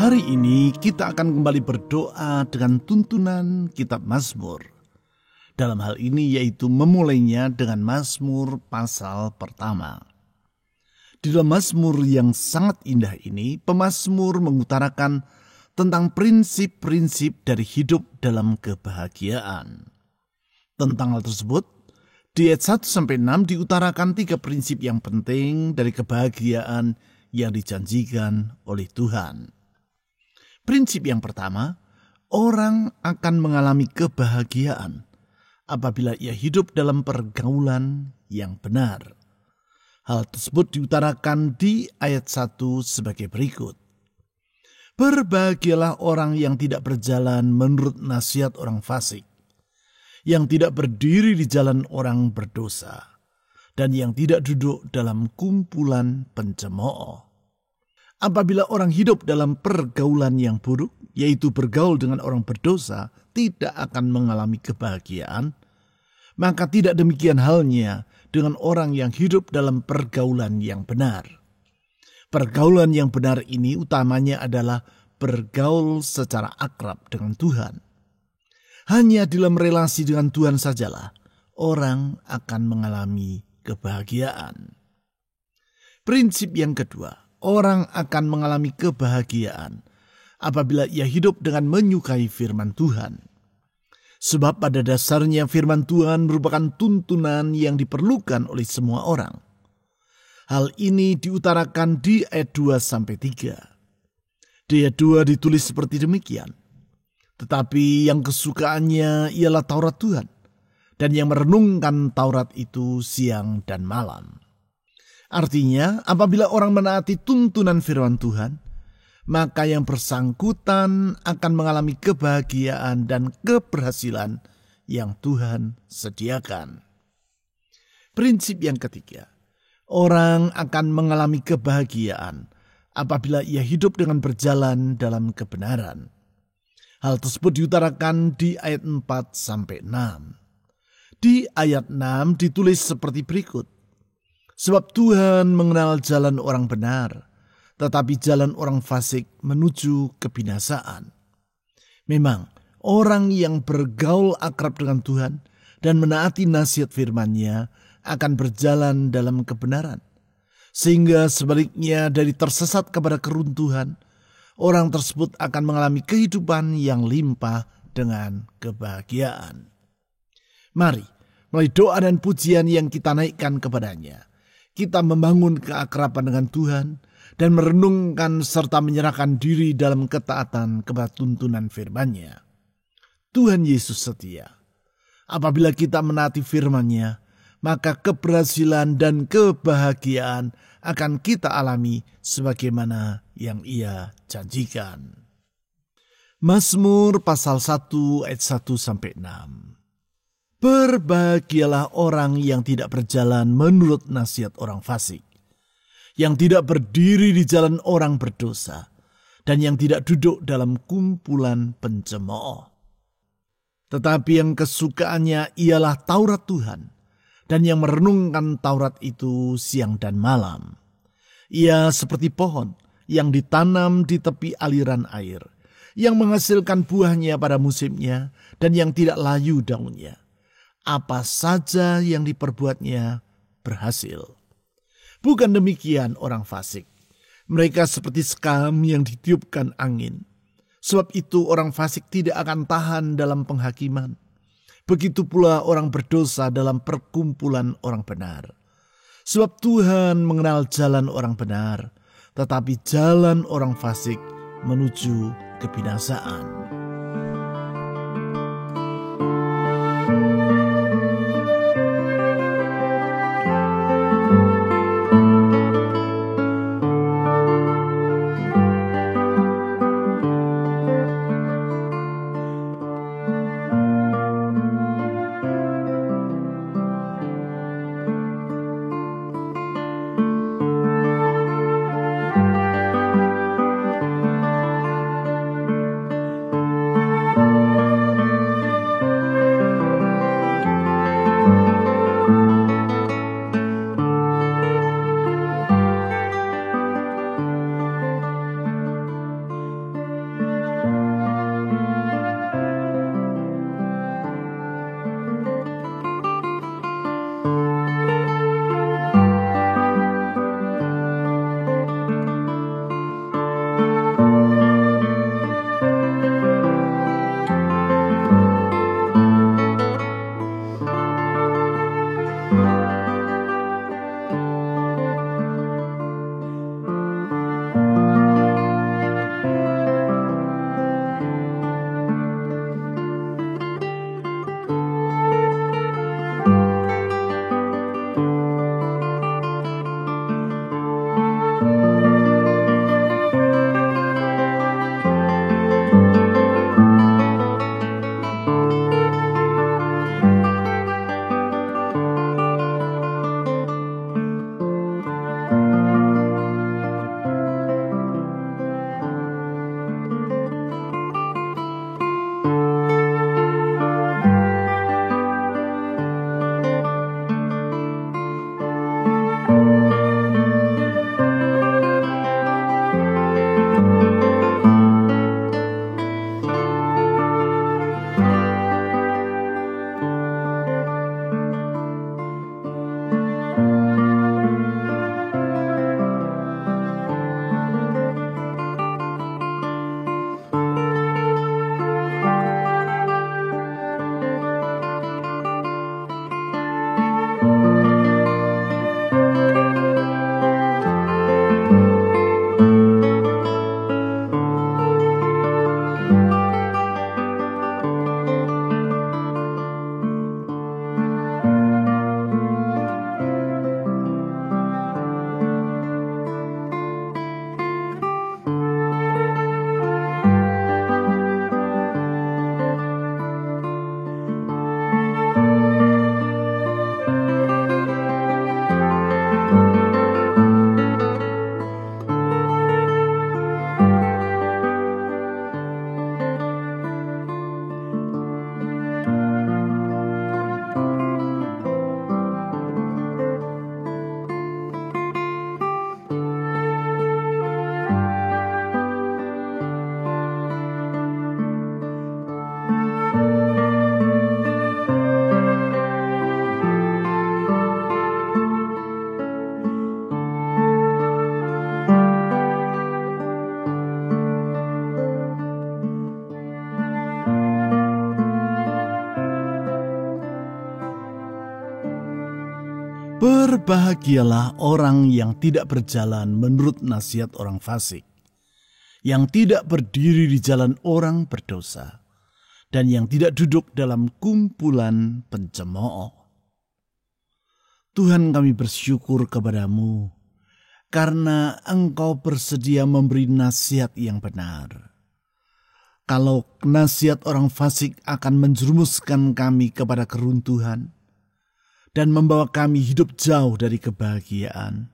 Hari ini kita akan kembali berdoa dengan tuntunan kitab Mazmur. Dalam hal ini yaitu memulainya dengan Mazmur pasal pertama. Di dalam Mazmur yang sangat indah ini, pemazmur mengutarakan tentang prinsip-prinsip dari hidup dalam kebahagiaan. Tentang hal tersebut, di ayat 1-6 diutarakan 3 prinsip yang penting dari kebahagiaan yang dijanjikan oleh Tuhan. Prinsip yang pertama, orang akan mengalami kebahagiaan apabila ia hidup dalam pergaulan yang benar. Hal tersebut diutarakan di ayat 1 sebagai berikut. Berbahagialah orang yang tidak berjalan menurut nasihat orang fasik, yang tidak berdiri di jalan orang berdosa, dan yang tidak duduk dalam kumpulan pencemooh. Apabila orang hidup dalam pergaulan yang buruk, yaitu bergaul dengan orang berdosa, tidak akan mengalami kebahagiaan, maka tidak demikian halnya dengan orang yang hidup dalam pergaulan yang benar. Pergaulan yang benar ini utamanya adalah bergaul secara akrab dengan Tuhan. Hanya dalam relasi dengan Tuhan sajalah orang akan mengalami kebahagiaan. Prinsip yang kedua, orang akan mengalami kebahagiaan apabila ia hidup dengan menyukai firman Tuhan. Sebab pada dasarnya firman Tuhan merupakan tuntunan yang diperlukan oleh semua orang. Hal ini diutarakan di ayat 2-3. Di ayat 2 ditulis seperti demikian. Tetapi yang kesukaannya ialah Taurat Tuhan, dan yang merenungkan Taurat itu siang dan malam. Artinya, apabila orang menaati tuntunan firman Tuhan, maka yang bersangkutan akan mengalami kebahagiaan dan keberhasilan yang Tuhan sediakan. Prinsip yang ketiga, orang akan mengalami kebahagiaan apabila ia hidup dengan berjalan dalam kebenaran. Hal tersebut diutarakan di ayat 4-6. Di ayat 6 ditulis seperti berikut. Sebab Tuhan mengenal jalan orang benar, tetapi jalan orang fasik menuju kebinasaan. Memang, orang yang bergaul akrab dengan Tuhan dan menaati nasihat firman-Nya akan berjalan dalam kebenaran. Sehingga sebaliknya dari tersesat kepada keruntuhan, orang tersebut akan mengalami kehidupan yang limpah dengan kebahagiaan. Mari, melalui doa dan pujian yang kita naikkan kepadanya, kita membangun keakraban dengan Tuhan dan merenungkan serta menyerahkan diri dalam ketaatan kepada tuntunan firman-Nya. Tuhan Yesus setia. Apabila kita menaati firman-Nya, maka keberhasilan dan kebahagiaan akan kita alami sebagaimana yang Ia janjikan. Mazmur pasal 1 ayat 1-6. Berbahagialah orang yang tidak berjalan menurut nasihat orang fasik, yang tidak berdiri di jalan orang berdosa, dan yang tidak duduk dalam kumpulan pencemooh. Tetapi yang kesukaannya ialah Taurat Tuhan, dan yang merenungkan Taurat itu siang dan malam. Ia seperti pohon yang ditanam di tepi aliran air, yang menghasilkan buahnya pada musimnya, dan yang tidak layu daunnya. Apa saja yang diperbuatnya berhasil. Bukan demikian orang fasik. Mereka seperti sekam yang ditiupkan angin. Sebab itu orang fasik tidak akan tahan dalam penghakiman. Begitu pula orang berdosa dalam perkumpulan orang benar. Sebab Tuhan mengenal jalan orang benar, tetapi jalan orang fasik menuju kebinasaan. Berbahagialah orang yang tidak berjalan menurut nasihat orang fasik, yang tidak berdiri di jalan orang berdosa, dan yang tidak duduk dalam kumpulan pencemooh. Tuhan, kami bersyukur kepadamu karena Engkau bersedia memberi nasihat yang benar. Kalau nasihat orang fasik akan menjerumuskan kami kepada keruntuhan dan membawa kami hidup jauh dari kebahagiaan,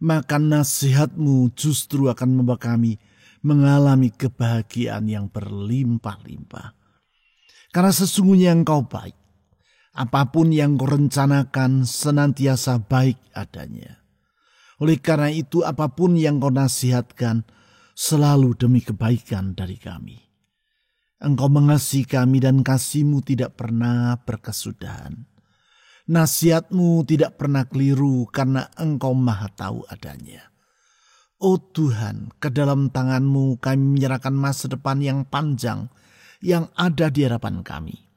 maka nasihat-Mu justru akan membawa kami mengalami kebahagiaan yang berlimpah-limpah. Karena sesungguhnya Engkau baik. Apapun yang Kau rencanakan senantiasa baik adanya. Oleh karena itu, apapun yang Kau nasihatkan selalu demi kebaikan dari kami. Engkau mengasihi kami dan kasih-Mu tidak pernah berkesudahan. Nasihat-Mu tidak pernah keliru karena Engkau maha tahu adanya. Oh Tuhan, ke dalam tangan-Mu kami menyerahkan masa depan yang panjang yang ada di hadapan kami.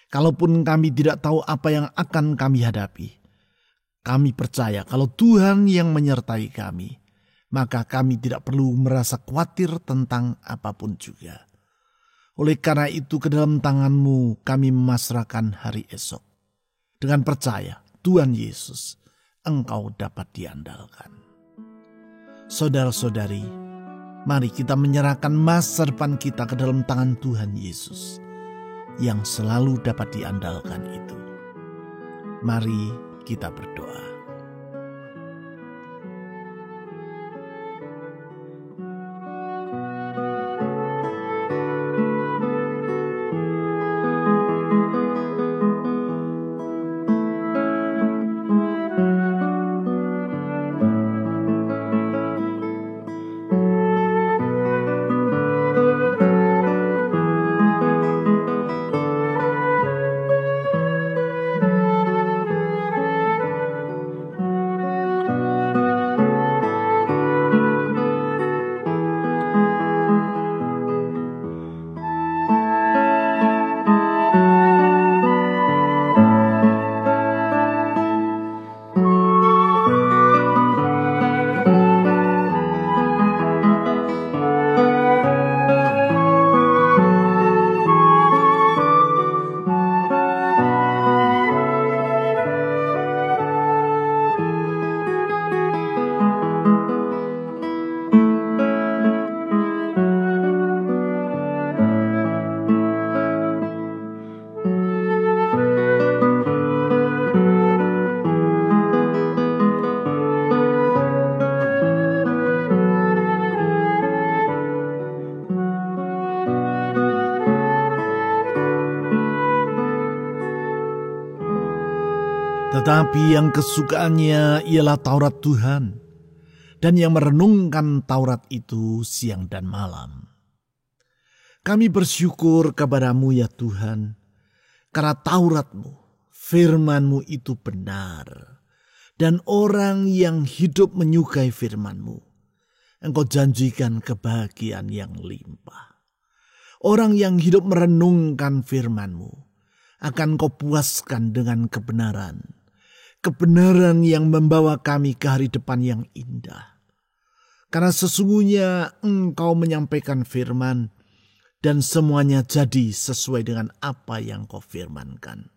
Kalaupun kami tidak tahu apa yang akan kami hadapi, kami percaya kalau Tuhan yang menyertai kami, maka kami tidak perlu merasa khawatir tentang apapun juga. Oleh karena itu, ke dalam tangan-Mu kami memasrahkan hari esok. Dengan percaya, Tuhan Yesus, Engkau dapat diandalkan. Saudara-saudari, mari kita menyerahkan masa depan kita ke dalam tangan Tuhan Yesus yang selalu dapat diandalkan itu. Mari kita berdoa. Tetapi yang kesukaannya ialah Taurat Tuhan, dan yang merenungkan Taurat itu siang dan malam. Kami bersyukur kepada-Mu ya Tuhan, karena Taurat-Mu, firman-Mu itu benar, dan orang yang hidup menyukai firman-Mu, Engkau janjikan kebahagiaan yang limpah. Orang yang hidup merenungkan firman-Mu, akan Kau puaskan dengan kebenaran. Kebenaran yang membawa kami ke hari depan yang indah. Karena sesungguhnya Engkau menyampaikan firman dan semuanya jadi sesuai dengan apa yang Kau firmankan.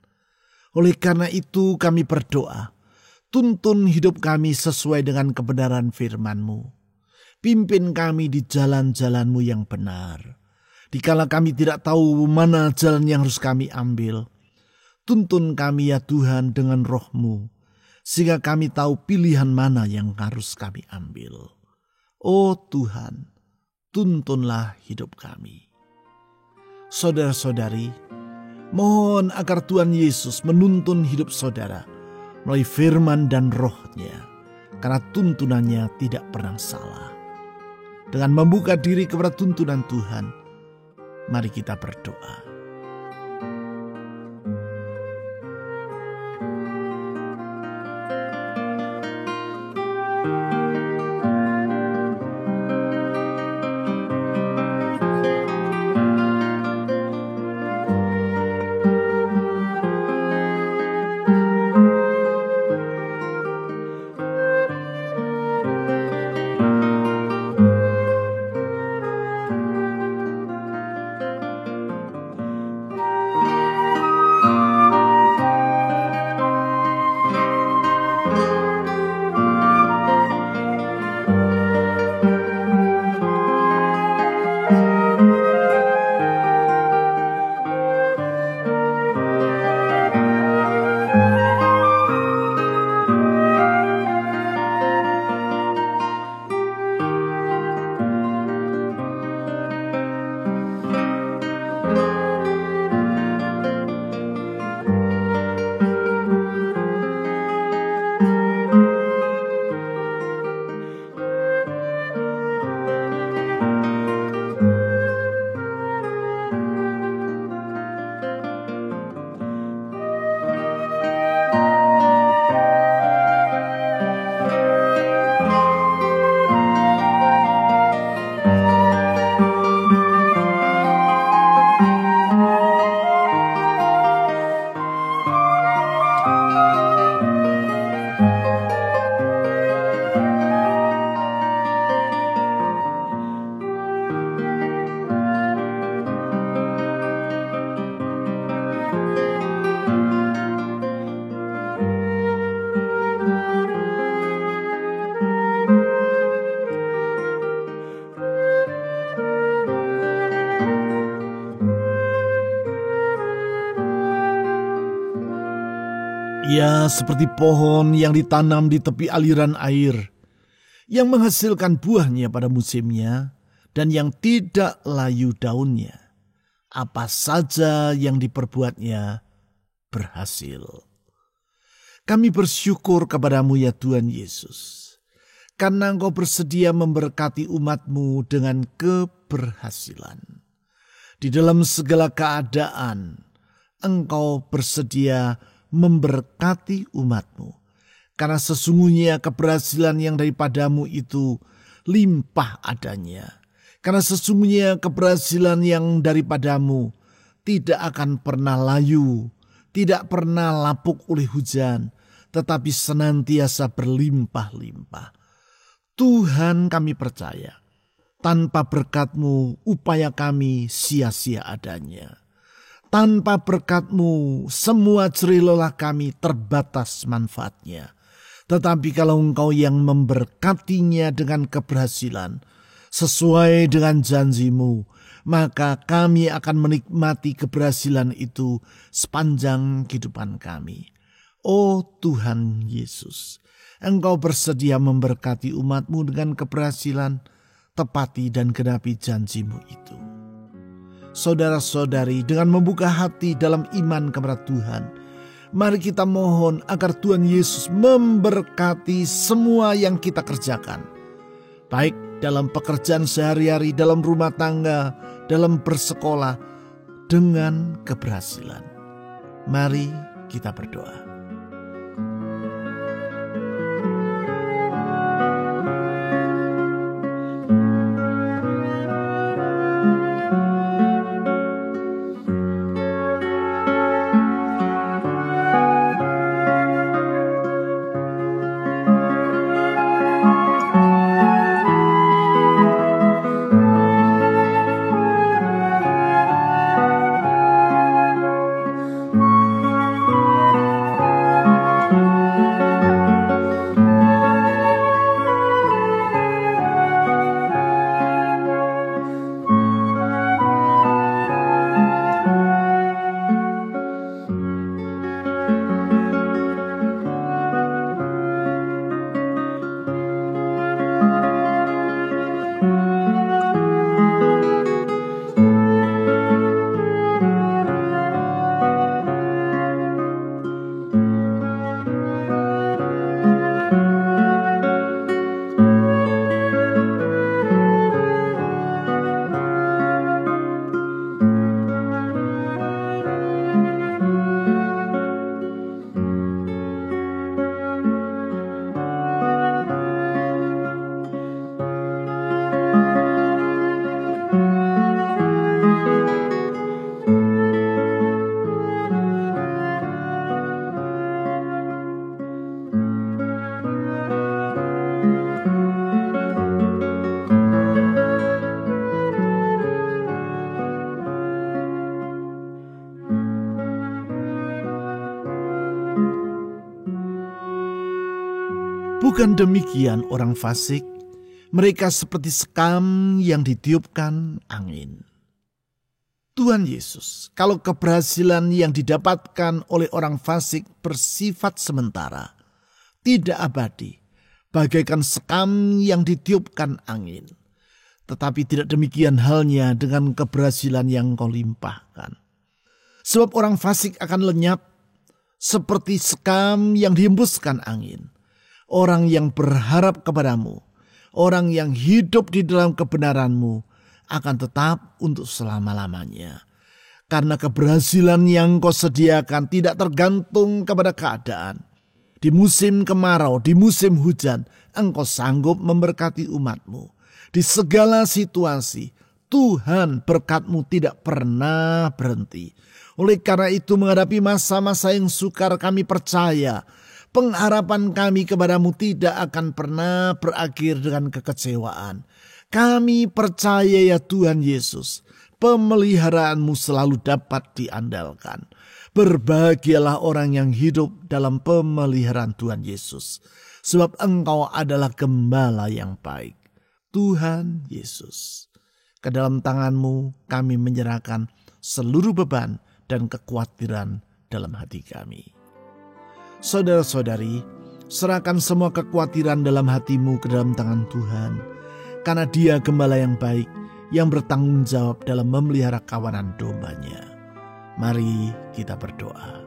Oleh karena itu kami berdoa, tuntun hidup kami sesuai dengan kebenaran firman-Mu. Pimpin kami di jalan-jalan-Mu yang benar. Dikala kami tidak tahu mana jalan yang harus kami ambil, tuntun kami ya Tuhan dengan Roh-Mu, sehingga kami tahu pilihan mana yang harus kami ambil. Oh Tuhan, tuntunlah hidup kami. Saudara-saudari, mohon agar Tuhan Yesus menuntun hidup saudara melalui firman dan Roh-Nya, karena tuntunannya tidak pernah salah. Dengan membuka diri kepada tuntunan Tuhan, mari kita berdoa. Ia seperti pohon yang ditanam di tepi aliran air, yang menghasilkan buahnya pada musimnya, dan yang tidak layu daunnya. Apa saja yang diperbuatnya berhasil. Kami bersyukur kepadamu ya Tuhan Yesus, karena Engkau bersedia memberkati umat-Mu dengan keberhasilan. Di dalam segala keadaan, Engkau bersedia memberkati umat-Mu, karena sesungguhnya keberhasilan yang daripadamu itu limpah adanya. Karena sesungguhnya keberhasilan yang daripadamu tidak akan pernah layu, tidak pernah lapuk oleh hujan, tetapi senantiasa berlimpah-limpah. Tuhan, kami percaya, tanpa berkat-Mu upaya kami sia-sia adanya. Tanpa berkat-Mu semua jerih lelah kami terbatas manfaatnya. Tetapi kalau Engkau yang memberkatinya dengan keberhasilan, sesuai dengan janji-Mu, maka kami akan menikmati keberhasilan itu sepanjang kehidupan kami. Oh Tuhan Yesus, Engkau bersedia memberkati umat-Mu dengan keberhasilan, tepati dan genapi janji-Mu itu. Saudara-saudari, dengan membuka hati dalam iman kepada Tuhan, mari kita mohon agar Tuhan Yesus memberkati semua yang kita kerjakan. Baik dalam pekerjaan sehari-hari, dalam rumah tangga, dalam bersekolah, dengan keberhasilan. Mari kita berdoa. Bukan demikian orang fasik, mereka seperti sekam yang ditiupkan angin. Tuhan Yesus, kalau keberhasilan yang didapatkan oleh orang fasik bersifat sementara, tidak abadi, bagaikan sekam yang ditiupkan angin. Tetapi tidak demikian halnya dengan keberhasilan yang Kau limpahkan. Sebab orang fasik akan lenyap seperti sekam yang dihembuskan angin. Orang yang berharap kepadamu, orang yang hidup di dalam kebenaran-Mu akan tetap untuk selama-lamanya. Karena keberhasilan yang Kau sediakan tidak tergantung kepada keadaan. Di musim kemarau, di musim hujan, Engkau sanggup memberkati umat-Mu. Di segala situasi, Tuhan berkat-Mu tidak pernah berhenti. Oleh karena itu menghadapi masa-masa yang sukar kami percaya, pengharapan kami kepadamu tidak akan pernah berakhir dengan kekecewaan. Kami percaya ya Tuhan Yesus, pemeliharaanmu selalu dapat diandalkan. Berbahagialah orang yang hidup dalam pemeliharaan Tuhan Yesus, sebab Engkau adalah gembala yang baik. Tuhan Yesus, ke dalam tangan-Mu kami menyerahkan seluruh beban dan kekhawatiran dalam hati kami. Saudara-saudari, serahkan semua kekhawatiran dalam hatimu ke dalam tangan Tuhan, karena Dia gembala yang baik, yang bertanggung jawab dalam memelihara kawanan domba-Nya. Mari kita berdoa.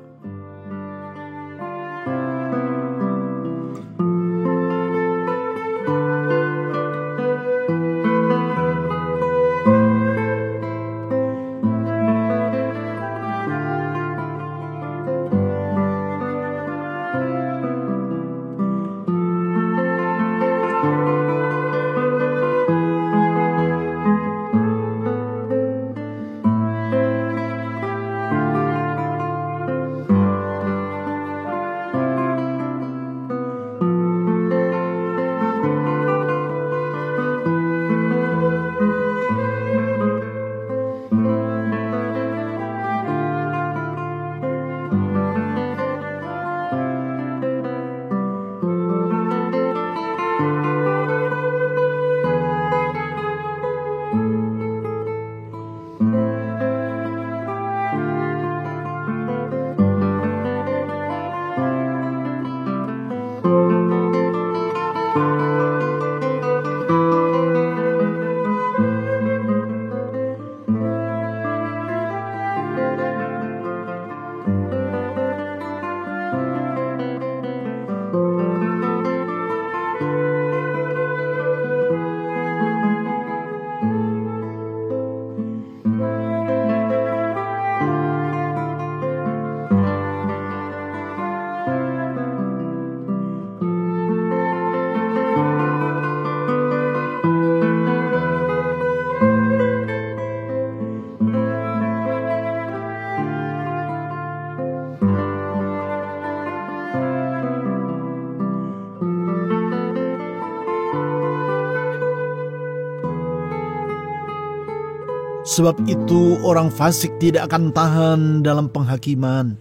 Sebab itu orang fasik tidak akan tahan dalam penghakiman.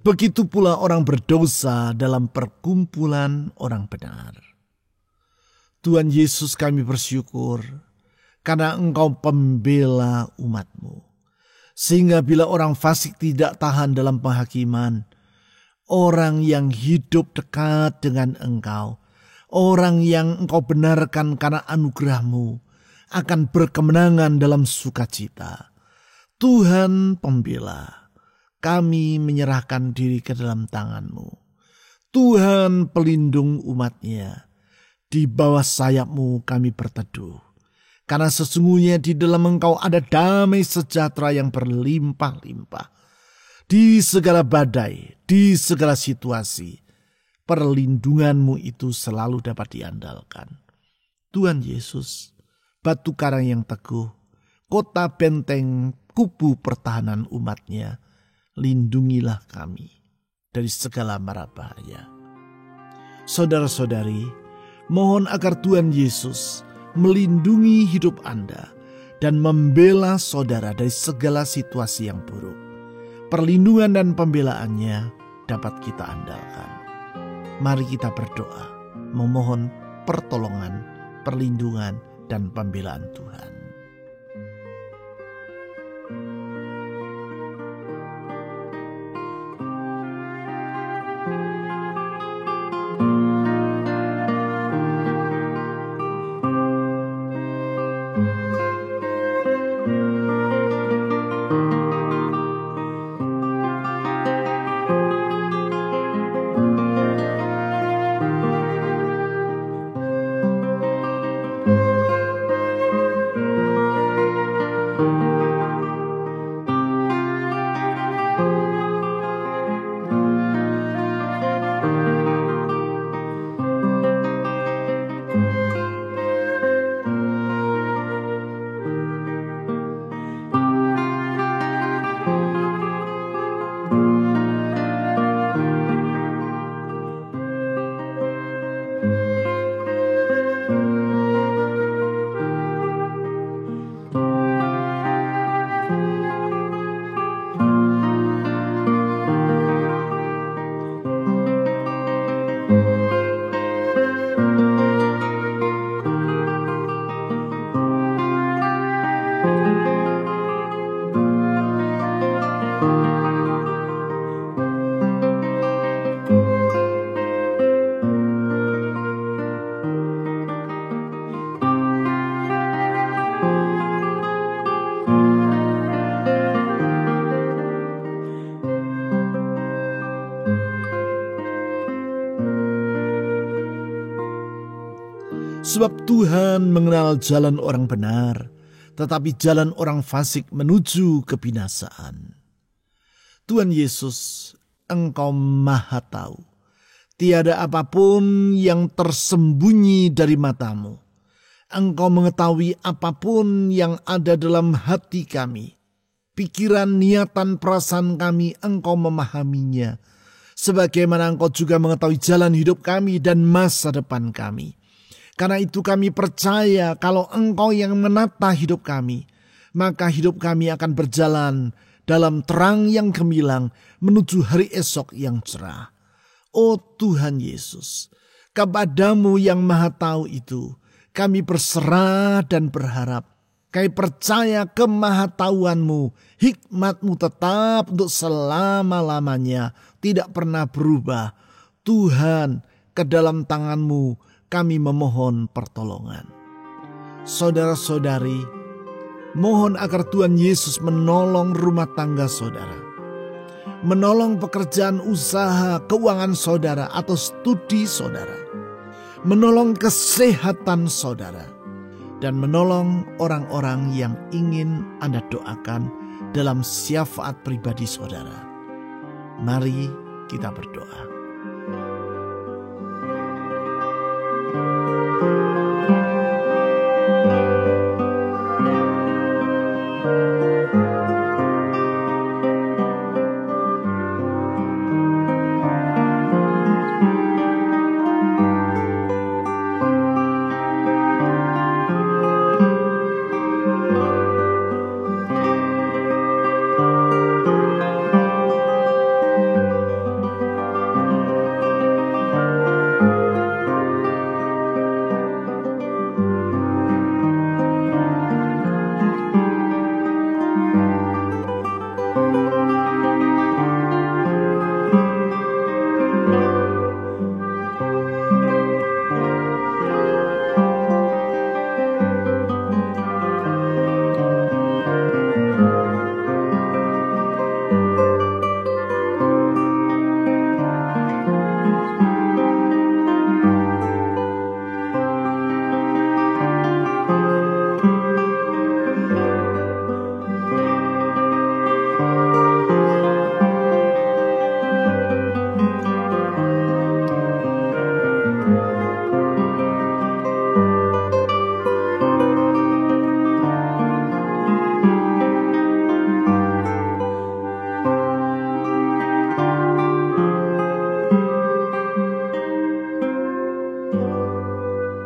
Begitu pula orang berdosa dalam perkumpulan orang benar. Tuhan Yesus, kami bersyukur karena Engkau pembela umat-Mu. Sehingga bila orang fasik tidak tahan dalam penghakiman, orang yang hidup dekat dengan Engkau, orang yang Engkau benarkan karena anugerah-Mu, akan berkemenangan dalam sukacita. Tuhan pembela, kami menyerahkan diri ke dalam tangan-Mu. Tuhan pelindung umat-Nya, di bawah sayap-Mu kami berteduh. Karena sesungguhnya di dalam Engkau ada damai sejahtera yang berlimpah-limpah. Di segala badai, di segala situasi, perlindungan-Mu itu selalu dapat diandalkan. Tuhan Yesus, batu karang yang teguh, kota benteng, kubu pertahanan umat-Nya, lindungilah kami dari segala mara bahaya. Saudara-saudari, mohon agar Tuhan Yesus melindungi hidup Anda dan membela saudara dari segala situasi yang buruk. Perlindungan dan pembelaannya dapat kita andalkan. Mari kita berdoa, memohon pertolongan, perlindungan, dan pembelaan Tuhan. Sebab Tuhan mengenal jalan orang benar, tetapi jalan orang fasik menuju kebinasaan. Tuhan Yesus, Engkau Maha Tahu. Tiada apapun yang tersembunyi dari matamu. Engkau mengetahui apapun yang ada dalam hati kami. Pikiran, niatan, perasaan kami, Engkau memahaminya. Sebagaimana Engkau juga mengetahui jalan hidup kami dan masa depan kami. Karena itu kami percaya kalau Engkau yang menata hidup kami, maka hidup kami akan berjalan dalam terang yang gemilang menuju hari esok yang cerah. Oh Tuhan Yesus, kepada-Mu yang Maha Tahu itu, kami berserah dan berharap. Kami percaya kemahatauan-Mu, hikmat-Mu tetap untuk selama-lamanya, tidak pernah berubah. Tuhan, ke dalam tangan-Mu kami memohon pertolongan. Saudara-saudari, mohon agar Tuhan Yesus menolong rumah tangga saudara, menolong pekerjaan usaha, keuangan saudara atau studi saudara, menolong kesehatan saudara, dan menolong orang-orang yang ingin Anda doakan dalam syafaat pribadi saudara. Mari kita berdoa.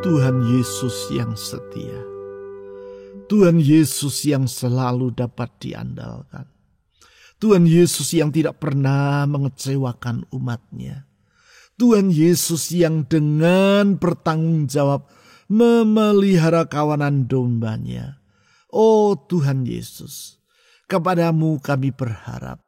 Tuhan Yesus yang setia, Tuhan Yesus yang selalu dapat diandalkan, Tuhan Yesus yang tidak pernah mengecewakan umat-Nya, Tuhan Yesus yang dengan bertanggung jawab memelihara kawanan domba-Nya. Oh Tuhan Yesus, kepada-Mu kami berharap,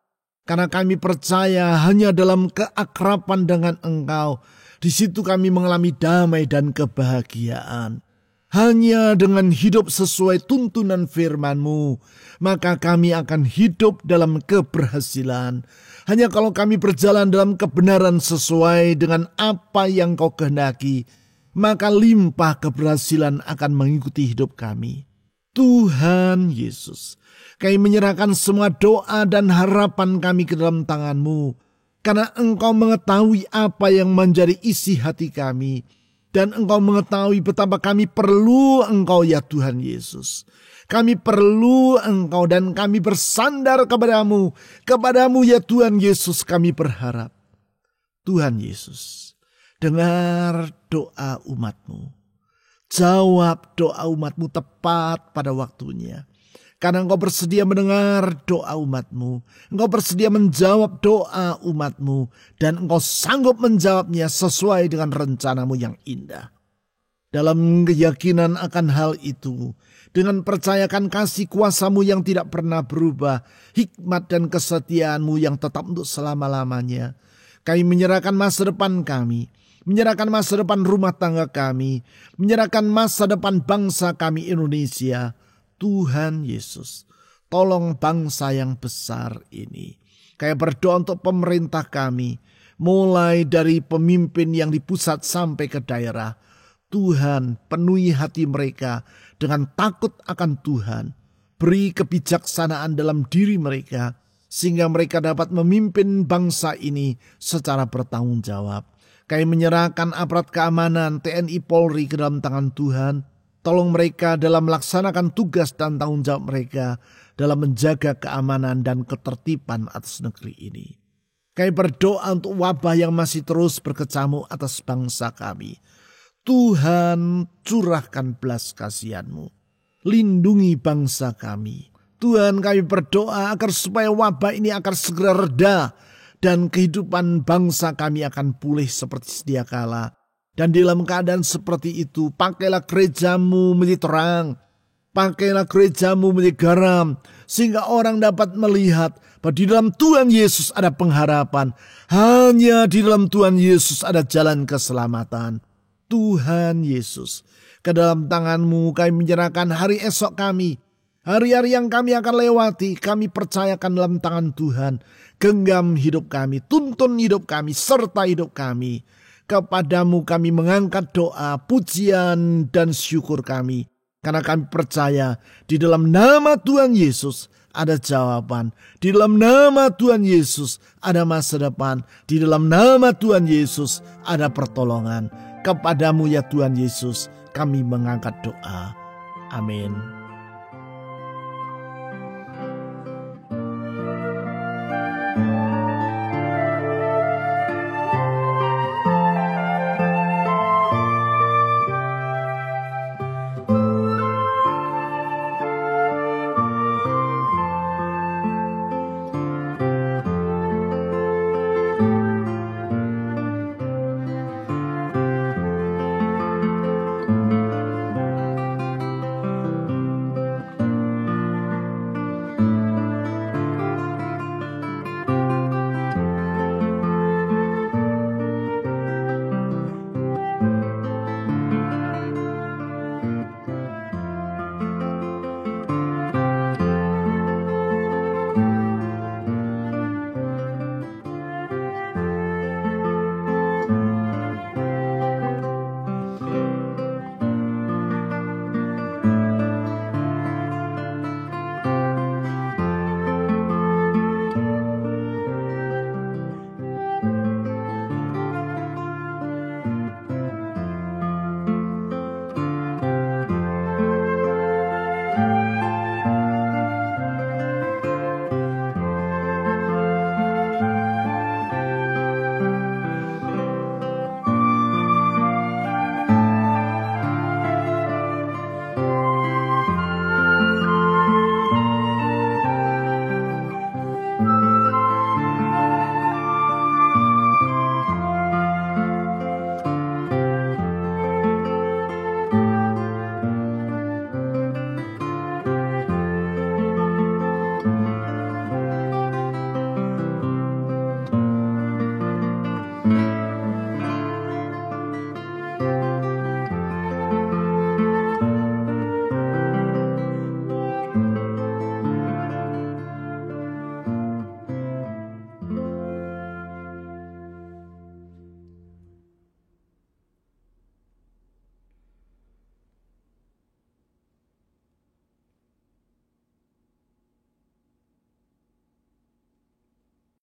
karena kami percaya hanya dalam keakraban dengan Engkau, di situ kami mengalami damai dan kebahagiaan. Hanya dengan hidup sesuai tuntunan firman-Mu, maka kami akan hidup dalam keberhasilan. Hanya kalau kami berjalan dalam kebenaran sesuai dengan apa yang Kau kehendaki, maka limpah keberhasilan akan mengikuti hidup kami. Tuhan Yesus, kami menyerahkan semua doa dan harapan kami ke dalam tangan-Mu. Karena Engkau mengetahui apa yang menjadi isi hati kami. Dan Engkau mengetahui betapa kami perlu Engkau ya Tuhan Yesus. Kami perlu Engkau dan kami bersandar kepadamu. Kepadamu ya Tuhan Yesus kami berharap. Tuhan Yesus, dengar doa umat-Mu. Jawab doa umat-Mu tepat pada waktunya. Karena Engkau bersedia mendengar doa umat-Mu. Engkau bersedia menjawab doa umat-Mu. Dan Engkau sanggup menjawabnya sesuai dengan rencana-Mu yang indah. Dalam keyakinan akan hal itu, dengan percayakan kasih kuasa-Mu yang tidak pernah berubah, hikmat dan kesetiaan-Mu yang tetap untuk selama-lamanya, kami menyerahkan masa depan kami, menyerahkan masa depan rumah tangga kami, menyerahkan masa depan bangsa kami Indonesia. Tuhan Yesus, tolong bangsa yang besar ini. Kami berdoa untuk pemerintah kami, mulai dari pemimpin yang di pusat sampai ke daerah. Tuhan, penuhi hati mereka dengan takut akan Tuhan. Beri kebijaksanaan dalam diri mereka, sehingga mereka dapat memimpin bangsa ini secara bertanggung jawab. Kami menyerahkan aparat keamanan TNI Polri ke dalam tangan Tuhan. Tolong mereka dalam melaksanakan tugas dan tanggung jawab mereka dalam menjaga keamanan dan ketertiban atas negeri ini. Kami berdoa untuk wabah yang masih terus berkecamuk atas bangsa kami. Tuhan, curahkan belas kasihan-Mu. Lindungi bangsa kami. Tuhan, kami berdoa agar supaya wabah ini akan segera reda dan kehidupan bangsa kami akan pulih seperti sedia kala. Dan dalam keadaan seperti itu, pakailah gereja-Mu menjadi terang. Pakailah gereja-Mu menjadi garam, sehingga orang dapat melihat bahwa di dalam Tuhan Yesus ada pengharapan. Hanya di dalam Tuhan Yesus ada jalan keselamatan. Tuhan Yesus, ke dalam tangan-Mu kami menyerahkan hari esok kami. Hari-hari yang kami akan lewati, kami percayakan dalam tangan Tuhan. Genggam hidup kami, tuntun hidup kami, serta hidup kami. Kepadamu kami mengangkat doa, pujian, dan syukur kami. Karena kami percaya di dalam nama Tuhan Yesus ada jawaban. Di dalam nama Tuhan Yesus ada masa depan. Di dalam nama Tuhan Yesus ada pertolongan. Kepadamu ya Tuhan Yesus kami mengangkat doa. Amin.